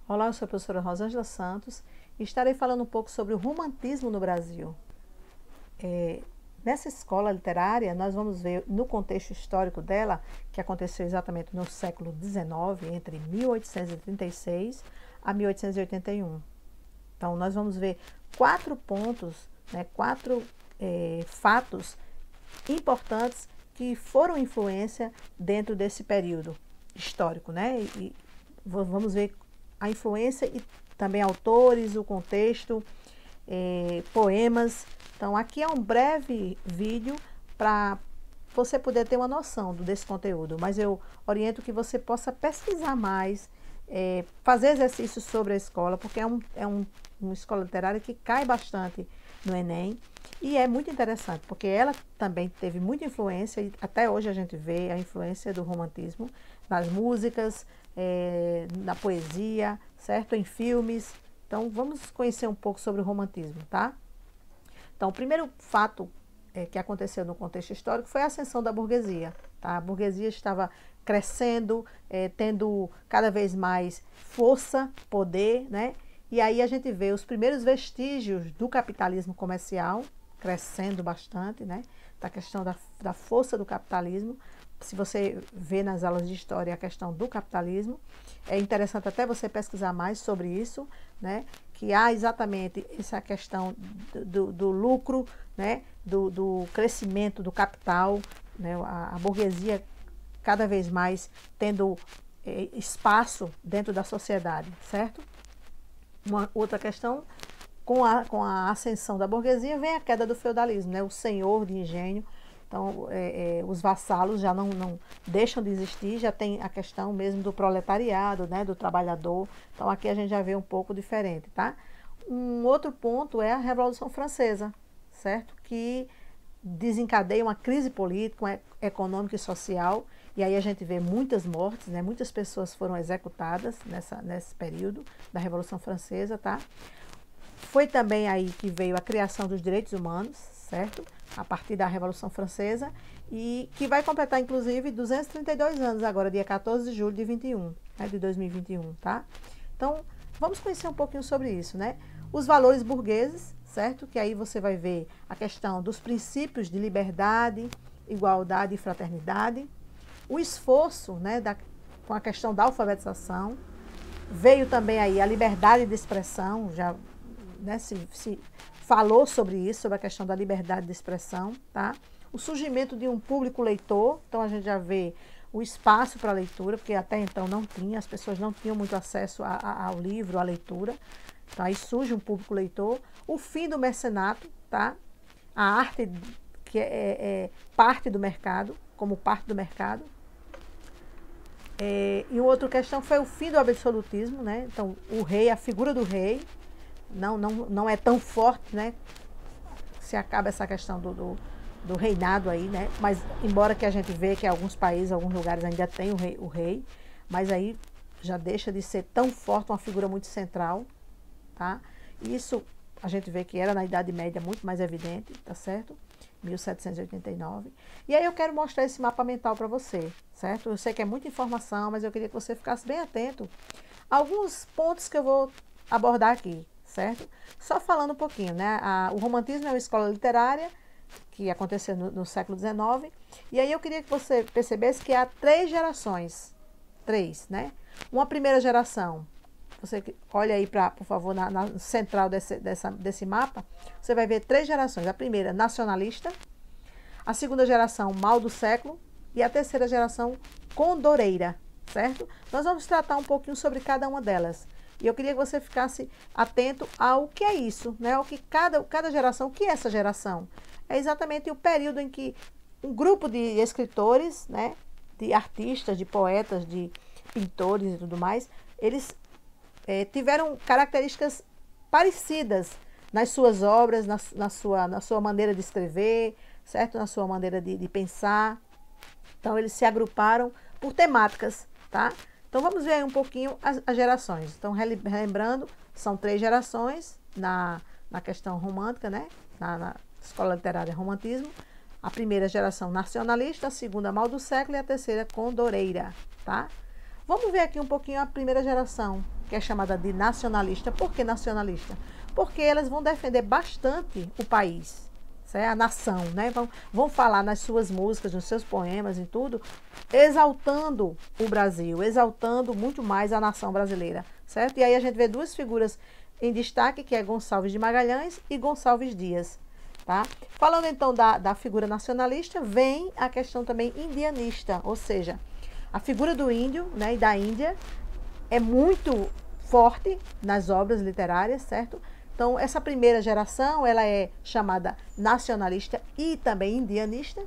Olá, eu sou a professora Rosângela Santos e estarei falando um pouco sobre o romantismo no Brasil. Nessa escola literária, nós vamos ver no contexto histórico dela, que aconteceu exatamente no século XIX, entre 1836 a 1881. Então, nós vamos ver 4 pontos, né, 4 fatos importantes que foram influência dentro desse período histórico, né? E vamos ver a influência e também autores, o contexto, poemas. Então, aqui é um breve vídeo para você poder ter uma noção desse conteúdo, mas eu oriento que você possa pesquisar mais, fazer exercícios sobre a escola, porque é uma escola literária que cai bastante no Enem, e é muito interessante, porque ela também teve muita influência, e até hoje a gente vê a influência do romantismo nas músicas, na poesia, certo? Em filmes. Então, vamos conhecer um pouco sobre o romantismo, tá? Então, o primeiro fato que aconteceu no contexto histórico foi a ascensão da burguesia, tá? A burguesia estava crescendo, tendo cada vez mais força, poder, né? E aí a gente vê os primeiros vestígios do capitalismo comercial crescendo bastante, né? Da questão da força do capitalismo. Se você vê nas aulas de história a questão do capitalismo, é interessante até você pesquisar mais sobre isso, né? Que há exatamente essa questão do lucro, né? Do crescimento do capital, né? A burguesia cada vez mais tendo espaço dentro da sociedade, certo? Uma outra questão, com a ascensão da burguesia, vem a queda do feudalismo, né? O senhor de engenho. Então, os vassalos já não deixam de existir, já tem a questão mesmo do proletariado, né, do trabalhador. Então, aqui a gente já vê um pouco diferente, tá? Um outro ponto é a Revolução Francesa, certo? Que desencadeia uma crise política, econômica e social, e aí a gente vê muitas mortes, né? Muitas pessoas foram executadas nesse período da Revolução Francesa, tá? Foi também aí que veio a criação dos direitos humanos, certo? A partir da Revolução Francesa, e que vai completar, inclusive, 232 anos agora, dia 14 de julho de 21, né, de 2021, tá? Então, vamos conhecer um pouquinho sobre isso, né? Os valores burgueses, certo? Que aí você vai ver a questão dos princípios de liberdade, igualdade e fraternidade, o esforço, né, com a questão da alfabetização, veio também aí a liberdade de expressão, já, né, se falou sobre isso, sobre a questão da liberdade de expressão, tá? O surgimento de um público leitor, então a gente já vê o espaço para a leitura, porque até então não tinha, as pessoas não tinham muito acesso ao livro, à leitura, então aí surge um público leitor. O fim do mercenato, tá? A arte que é parte do mercado, como parte do mercado. E outra questão foi o fim do absolutismo, né? Então o rei, a figura do rei, não é tão forte, né? Se acaba essa questão do reinado aí, né? Mas embora que a gente vê que alguns países, alguns lugares ainda tem o rei, mas aí já deixa de ser tão forte, uma figura muito central, tá? Isso a gente vê que era na Idade Média muito mais evidente, tá certo? 1789. E aí eu quero mostrar esse mapa mental para você, certo? Eu sei que é muita informação, mas eu queria que você ficasse bem atento a alguns pontos que eu vou abordar aqui, certo? Só falando um pouquinho, né? O romantismo é uma escola literária que aconteceu no século XIX, e aí eu queria que você percebesse que há 3 gerações, 3, né? Uma primeira geração, você olha aí, por favor, na central desse mapa, você vai ver 3 gerações. A primeira, nacionalista, a segunda geração, mal do século, e a terceira geração, condoreira, certo? Nós vamos tratar um pouquinho sobre cada uma delas. E eu queria que você ficasse atento ao que é isso, né? O que cada geração, o que é essa geração? É exatamente o período em que um grupo de escritores, né? De artistas, de poetas, de pintores e tudo mais, eles tiveram características parecidas nas suas obras, na sua maneira de escrever, certo? Na sua maneira de pensar. Então, eles se agruparam por temáticas, tá? Então, vamos ver aí um pouquinho as gerações. Então, relembrando, são 3 gerações na questão romântica, né? Na escola literária romantismo. A primeira geração nacionalista, a segunda mal do século e a terceira condoreira, tá? Vamos ver aqui um pouquinho a primeira geração, que é chamada de nacionalista. Por que nacionalista? Porque elas vão defender bastante o país, certo? A nação, né? Vão falar nas suas músicas, nos seus poemas e tudo, exaltando o Brasil, exaltando muito mais a nação brasileira, certo? E aí a gente vê duas figuras em destaque, que é Gonçalves de Magalhães e Gonçalves Dias, tá? Falando então da figura nacionalista, vem a questão também indianista, ou seja, a figura do índio, né, e da Índia é muito forte nas obras literárias, certo? Então, essa primeira geração, ela é chamada nacionalista e também indianista,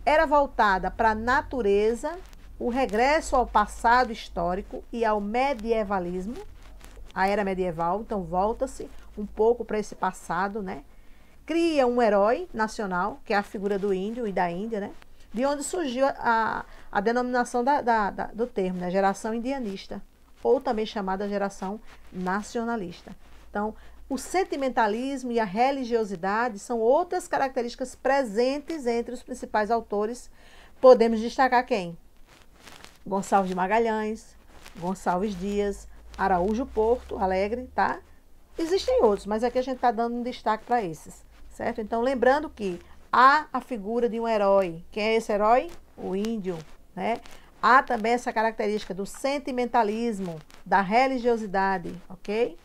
era voltada para a natureza, o regresso ao passado histórico e ao medievalismo, a era medieval, então volta-se um pouco para esse passado, né? Cria um herói nacional, que é a figura do índio e da Índia, né? De onde surgiu a denominação do termo, né? Geração indianista, ou também chamada geração nacionalista. Então, o sentimentalismo e a religiosidade são outras características presentes entre os principais autores. Podemos destacar quem? Gonçalves de Magalhães, Gonçalves Dias, Araújo Porto Alegre, tá? Existem outros, mas aqui a gente está dando um destaque para esses, certo? Então, lembrando que há a figura de um herói. Quem é esse herói? O índio, né? Há também essa característica do sentimentalismo, da religiosidade, ok?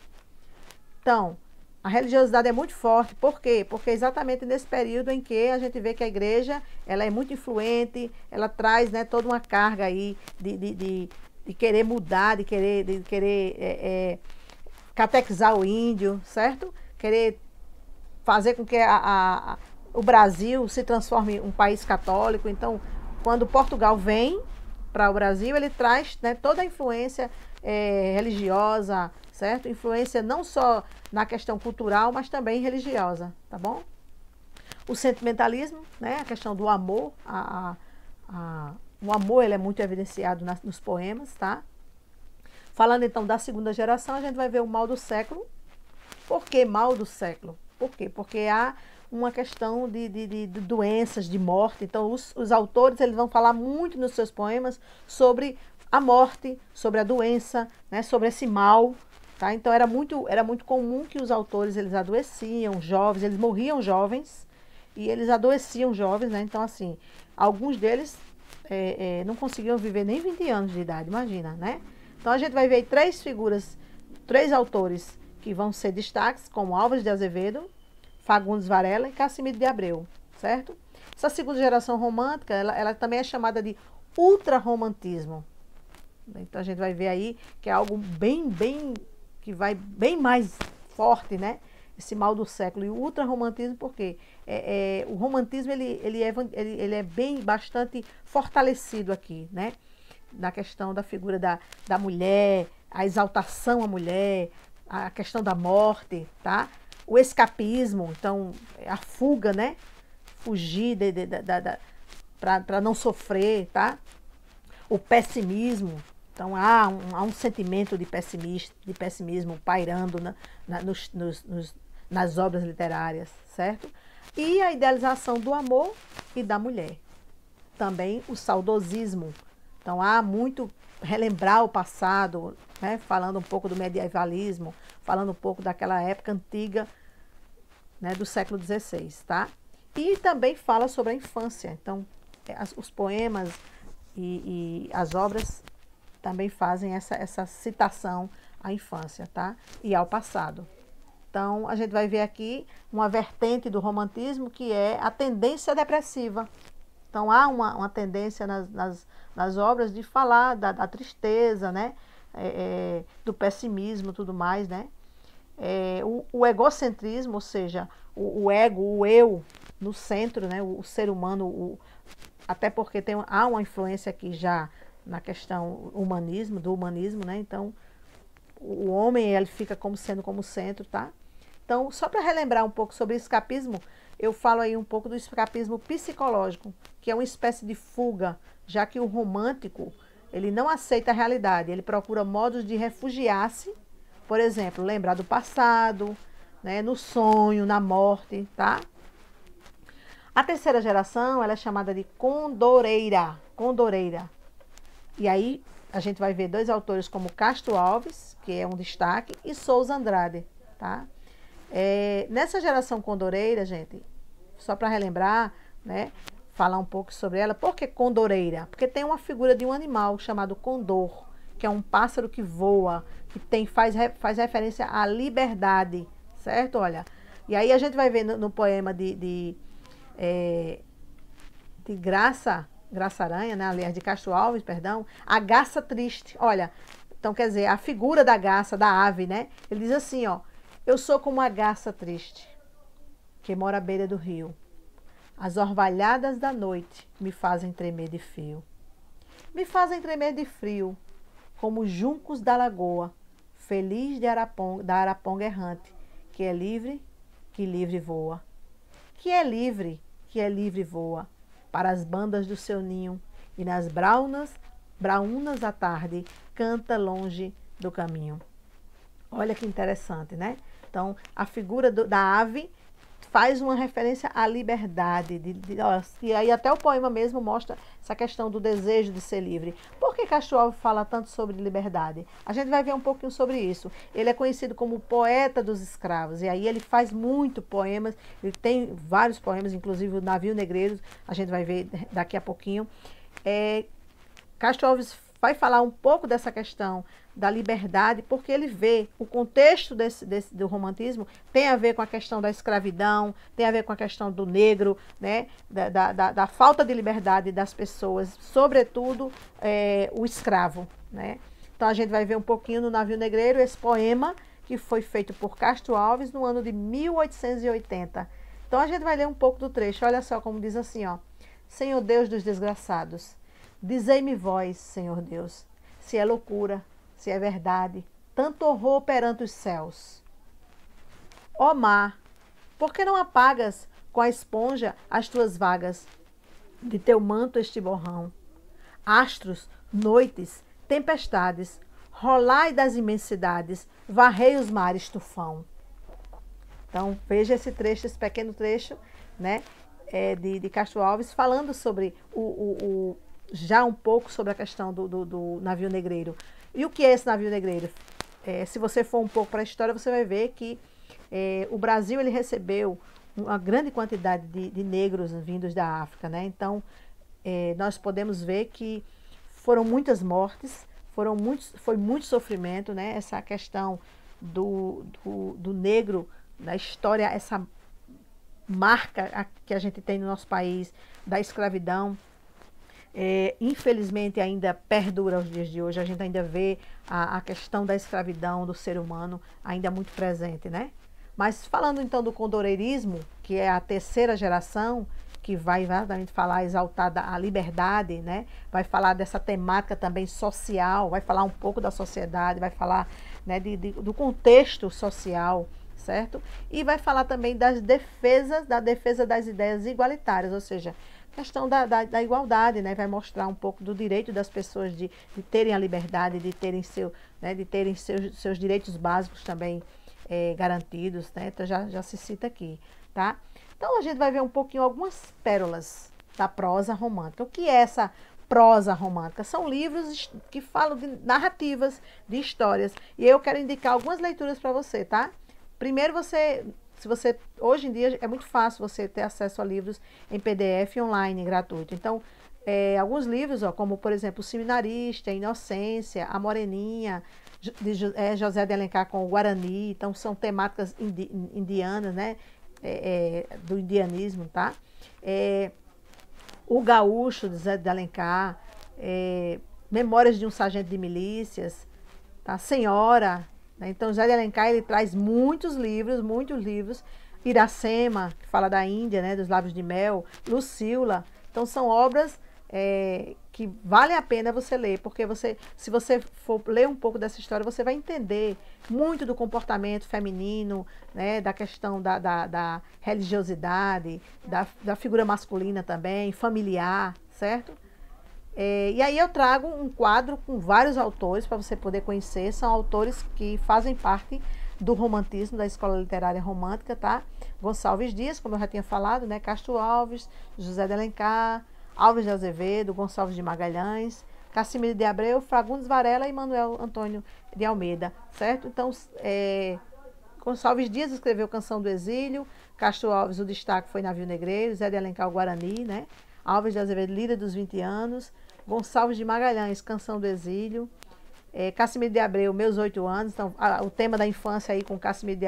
Então, a religiosidade é muito forte. Por quê? Porque exatamente nesse período em que a gente vê que a igreja ela é muito influente, ela traz, né, toda uma carga aí de querer mudar, de querer catequizar o índio, certo? Querer fazer com que o Brasil se transforme em um país católico. Então, quando Portugal vem para o Brasil, ele traz, né, toda a influência religiosa, certo? Influência não só na questão cultural, mas também religiosa, tá bom? O sentimentalismo, né, a questão do amor, o amor ele é muito evidenciado nos poemas, tá? Falando então da segunda geração, a gente vai ver o mal do século. Por que mal do século? Por quê? Porque há uma questão de doenças, de morte. Então, os autores eles vão falar muito nos seus poemas sobre a morte, sobre a doença, né, sobre esse mal. Tá? Então, era muito comum que os autores eles adoeciam jovens, eles morriam jovens e eles adoeciam jovens. Né? Então, assim, alguns deles não conseguiam viver nem 20 anos de idade, imagina, né? Então, a gente vai ver três figuras, três autores que vão ser destaques, como Álvares de Azevedo, Fagundes Varela e Cassimiro de Abreu, certo? Essa segunda geração romântica, ela também é chamada de ultrarromantismo. Então a gente vai ver aí que é algo que vai bem mais forte, né? Esse mal do século. E o ultrarromantismo, por quê? O romantismo, ele é bastante fortalecido aqui, né? Na questão da figura da mulher, a exaltação à mulher, a questão da morte, tá? O escapismo, então, a fuga, né? Fugir para não sofrer, tá? O pessimismo, então há um sentimento de pessimismo pairando nas obras literárias, certo? E a idealização do amor e da mulher. Também o saudosismo. Então há muito relembrar o passado, né? Falando um pouco do medievalismo, falando um pouco daquela época antiga, né, do século XVI, tá? E também fala sobre a infância. Então, os poemas e as obras também fazem essa citação à infância, tá? E ao passado. Então, a gente vai ver aqui uma vertente do romantismo que é a tendência depressiva. Então, há uma tendência nas obras de falar da tristeza, né? Do pessimismo e tudo mais, né? O egocentrismo, ou seja, o ego, o eu no centro, né? O ser humano, até porque há uma influência aqui já na questão do humanismo, né? Então, o homem ele fica sendo como centro, tá? Então, só para relembrar um pouco sobre escapismo, eu falo aí um pouco do escapismo psicológico, que é uma espécie de fuga, já que o romântico, ele não aceita a realidade, ele procura modos de refugiar-se, por exemplo, lembrar do passado, né, no sonho, na morte, tá? A terceira geração, ela é chamada de condoreira. E aí, a gente vai ver dois autores como Castro Alves, que é um destaque, e Souza Andrade, tá? Nessa geração condoreira, gente, só para relembrar, né, falar um pouco sobre ela. Por que condoreira? Porque tem uma figura de um animal chamado condor, que é um pássaro que voa, que faz referência à liberdade, certo? Olha, e aí a gente vai ver no poema de Graça Aranha, né? Aliás, de Castro Alves, perdão, a garça triste. Olha, então quer dizer, a figura da garça, da ave, né? Ele diz assim, ó, eu sou como a garça triste, que mora à beira do rio. As orvalhadas da noite me fazem tremer de frio. Me fazem tremer de frio, como os juncos da lagoa, feliz da araponga errante, que é livre, que livre voa. Que é livre voa, para as bandas do seu ninho, e nas braunas à tarde, canta longe do caminho. Olha que interessante, né? Então, a figura da ave faz uma referência à liberdade. E aí até o poema mesmo mostra essa questão do desejo de ser livre. Por que Castro Alves fala tanto sobre liberdade? A gente vai ver um pouquinho sobre isso. Ele é conhecido como o poeta dos escravos, e aí ele faz muito poemas, ele tem vários poemas, inclusive o Navio Negreiro, a gente vai ver daqui a pouquinho. Castro Alves vai falar um pouco dessa questão da liberdade, porque ele vê o contexto do romantismo tem a ver com a questão da escravidão, tem a ver com a questão do negro, né, da falta de liberdade das pessoas, sobretudo o escravo, né? Então a gente vai ver um pouquinho no Navio Negreiro esse poema que foi feito por Castro Alves no ano de 1880. Então a gente vai ler um pouco do trecho. Olha só como diz assim, ó: Senhor Deus dos desgraçados, dizei-me vós, Senhor Deus, se é loucura, se é verdade, tanto horror perante os céus. Ó mar, por que não apagas com a esponja as tuas vagas de teu manto este borrão? Astros, noites, tempestades, rolai das imensidades, varrei os mares tufão. Então, veja esse trecho, esse pequeno trecho, né, de Castro Alves, falando sobre já um pouco sobre a questão do navio negreiro. E o que é esse navio negreiro? Se você for um pouco para a história, você vai ver que o Brasil ele recebeu uma grande quantidade de negros vindos da África, né? Então, nós podemos ver que foram muitas mortes, foi muito sofrimento, né? Essa questão do negro, da história, essa marca que a gente tem no nosso país, da escravidão, infelizmente ainda perdura aos dias de hoje. A gente ainda vê a questão da escravidão do ser humano ainda muito presente, né? Mas falando então do condoreirismo, que é a terceira geração, que vai exatamente falar, exaltar a liberdade, né? Vai falar dessa temática também social, vai falar um pouco da sociedade, vai falar, né, do contexto social, certo? E vai falar também da defesa das ideias igualitárias, ou seja, questão da igualdade, né? Vai mostrar um pouco do direito das pessoas de terem a liberdade, de terem, seus direitos básicos também garantidos, né? Então já se cita aqui, tá? Então a gente vai ver um pouquinho algumas pérolas da prosa romântica. O que é essa prosa romântica? São livros que falam de narrativas, de histórias. E eu quero indicar algumas leituras para você, tá? Primeiro hoje em dia é muito fácil você ter acesso a livros em PDF online, gratuito. Então, alguns livros, como por exemplo, O Seminarista, Inocência, A Moreninha, de José de Alencar com o Guarani. Então, são temáticas indianas, né? Do indianismo, tá? O Gaúcho, de José de Alencar, Memórias de um Sargento de Milícias, tá? Senhora, né? Então, José de Alencar, ele traz muitos livros, Iracema, que fala da Índia, né? Dos Lábios de Mel, Lucila. Então, são obras que vale a pena você ler, porque se você for ler um pouco dessa história, você vai entender muito do comportamento feminino, né, da questão da religiosidade, da figura masculina também, familiar, certo? E aí eu trago um quadro com vários autores para você poder conhecer, são autores que fazem parte do romantismo, da escola literária romântica, tá? Gonçalves Dias, como eu já tinha falado, né? Castro Alves, José de Alencar, Alves de Azevedo, Gonçalves de Magalhães, Casimiro de Abreu, Fagundes Varela e Manuel Antônio de Almeida, certo? Então, Gonçalves Dias escreveu Canção do Exílio, Castro Alves, o destaque foi Navio Negreiro, Zé de Alencar, o Guarani, né? Alves de Azevedo, Lira dos 20 anos, Gonçalves de Magalhães, Canção do Exílio, Casimiro de Abreu, Meus 8 anos, então o tema da infância aí com Casimiro de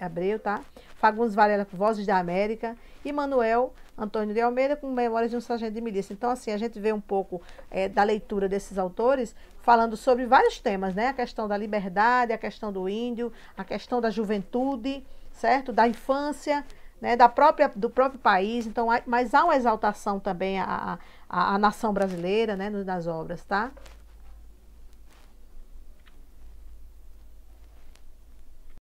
Abreu, tá? Fagundes Varela com Vozes da América e Manuel Antônio de Almeida com Memórias de um Sargento de Milícia. Então, assim, a gente vê um pouco da leitura desses autores falando sobre vários temas, né? A questão da liberdade, a questão do índio, a questão da juventude, certo? Da infância, né? Do próprio país. Então, mas há uma exaltação também à nação brasileira, né? Nas obras, tá?